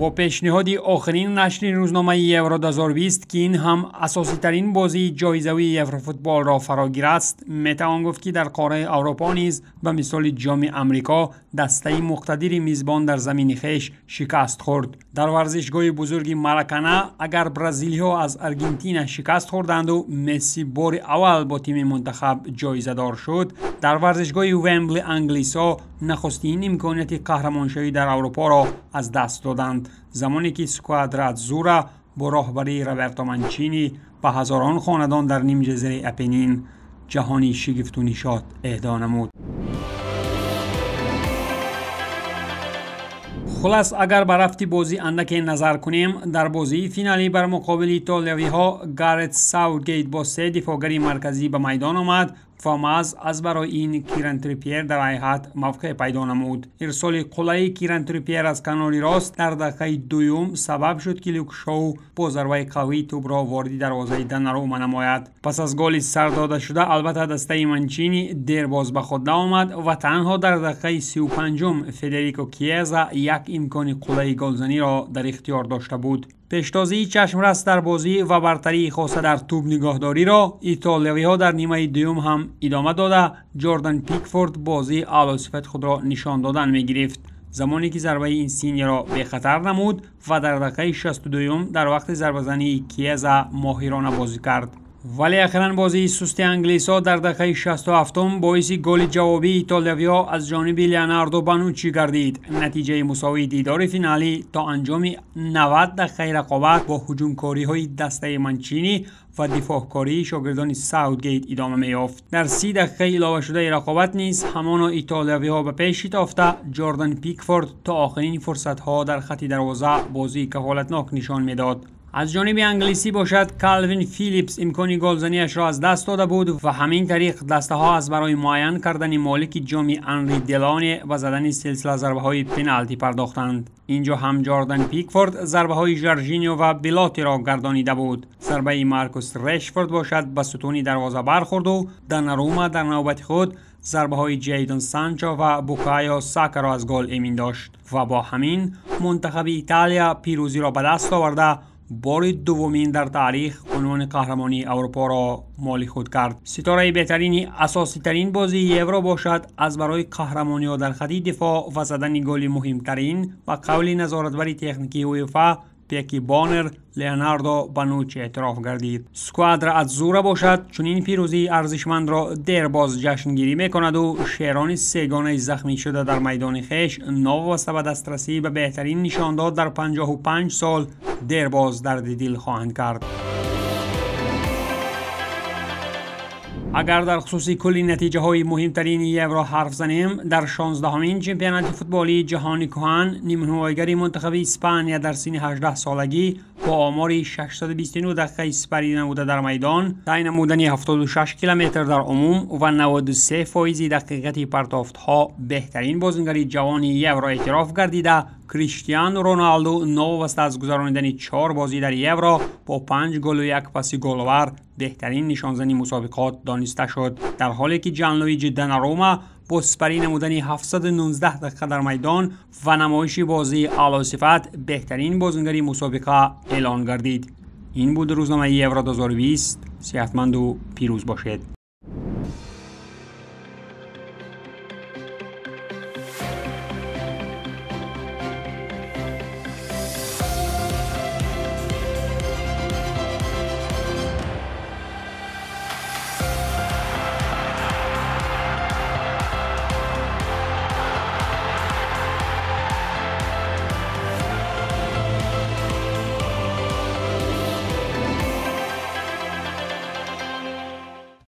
با پیشنهاد آخرین نشر روزنامه یورو 2020 که این هم اساسی ترین بازی جایزه‌ای یورو فوتبال را فرا گرفته است، میتوان گفت که در قاره اروپا نیز به مثال جام آمریکا دسته مقتدر میزبان در زمین خویش شکست خورد. در ورزشگاه بزرگ ماراکانا اگر برزیلی‌ها از آرژانتین شکست خوردند و مسی بار اول با تیم منتخب جایزه دار شد، در ورزشگاه ومبلی انگلیسا نخستین امکانیت قهرمانشوی در اروپا را از دست دادند، زمانی که اسکوادرا اتزورا با راهبری روبرتو مانچینی به هزاران خاندان در نیم جزیره اپنین جهانی شگفت و نشاط اهدا نمود. خلاص اگر به رفت بازی اندک نظر کنیم، در بازی فینالی بر مقابل ایتالیایی ها گارت ساوتگیت با 3 دفاعگر مرکزی به میدان آمد و محض از برای این کیران تریپیر در حقیقت موقع پیدا نمود. ارسال قلعه کیران تریپیر از کنار راست در دقیقه دوم سبب شد که لوک شو با ضربه قوی توپ را وارد دروازه دوناروما نماید. پس از گل سر داده شده البته دسته مانچینی دیر باز به خود آمد و تنها در دقیقه 35 فدریکو کیزا یک امکان قلعه گلزنی را در اختیار داشته بود. پیشتازی چشمرس در بازی و برتری خاصه در توپ نگاهداری را ایتالیایی ها در نیمه دوم هم ادامه داده جردن پیکفورد بازی اعلی صفت خود را نشان دادن می گرفت، زمانی که ضربه اینسینی را به خطر نمود و در دقیقه 62 در وقت ضربه زنی کیزا ماهرانه بازی کرد. ولی اخیراً بازی سست انگلیسا در دقیقه 67 باعث گل جوابی ایتالیایی‌ها از جانب لیوناردو بانوچی گردید. نتیجه مساوی دیدار فینالی تا انجام 90 دقیقه رقابت با هجومکاری‌های دسته مانچینی و دفاعکاری شاگردان ساوتگیت ادامه می‌یافت. در 30 دقیقه علاوه شده رقابت نیز همانا ایتالیایی‌ها به پیش تافته جردن پیکفورد تا آخرین فرصت‌ها در خط دروازه بازی کفالتناک نشان می‌داد. از جانب انگلیسی باشد کالوین فیلیپس امکانی گلزنیش را از دست داده بود و همین طریق دسته ها از برای معین کردن مالک جام انری دلانه و زدن سلسله ضربه های پنالتی پرداختند. اینجا هم جردن پیکفورد ضربه های ژورژینیو و بیلاتی را گردانیده بود. ضربه مارکوس رشفورد باشد به ستون دروازه برخورد و دوناروما در نوبت خود ضربه های جیدون سانچو و بوکایو ساکا را از گل امین داشت و با همین منتخب ایتالیا پیروزی را به دست آورده بار دومین در تاریخ عنوان قهرمانی اروپا را مال خود کرد. ستاره بهترین اساسی ترین بازی یورو باشد از برای قهرمانی ها در خط دفاع و زدن گل مهمترین و قول نظارتبر تکنیکی اویفا پیکی بانر لیوناردو بانوچی اعتراف گردید. اسکوادرا اتزورا باشد چون این پیروزی ارزشمند را دیر باز جشنگیری میکند و شیران سگانه زخمی شده در میدان خویش نوابسته به دسترسی به بهترین نشانداد در 55 سال دیر باز درد دل خواهند کرد. اگر در خصوص کلی نتیجه های مهمترین یورو حرف زنیم، در 16مین چمپیونات فوتبالی جهانی کهن نیمه‌نهایی‌گر منتخب اسپانیا در سن 18 سالگی با آمار 629 دقیقه سپری نموده در میدان، طی نمودن 76 کیلومتر در عموم و 93% دقیقت پرتافت‌ها بهترین بازیگر جوان یورو اعتراف گردیده، کریستیانو رونالدو نوابسته از گذراندن 4 بازی در یورو با 5 گل و 1 پاس گل‌آور بهترین نشانزن مسابقات دانسته شد، در حالی که جانلویجی دوناروما با سپری نمودن 719 دقیقه در میدان و نمایش بازی اعلی صفت بهترین بازیگر مسابقه اعلان گردید. این بود روزنامه یورو 2020. صحتمند و پیروز باشید.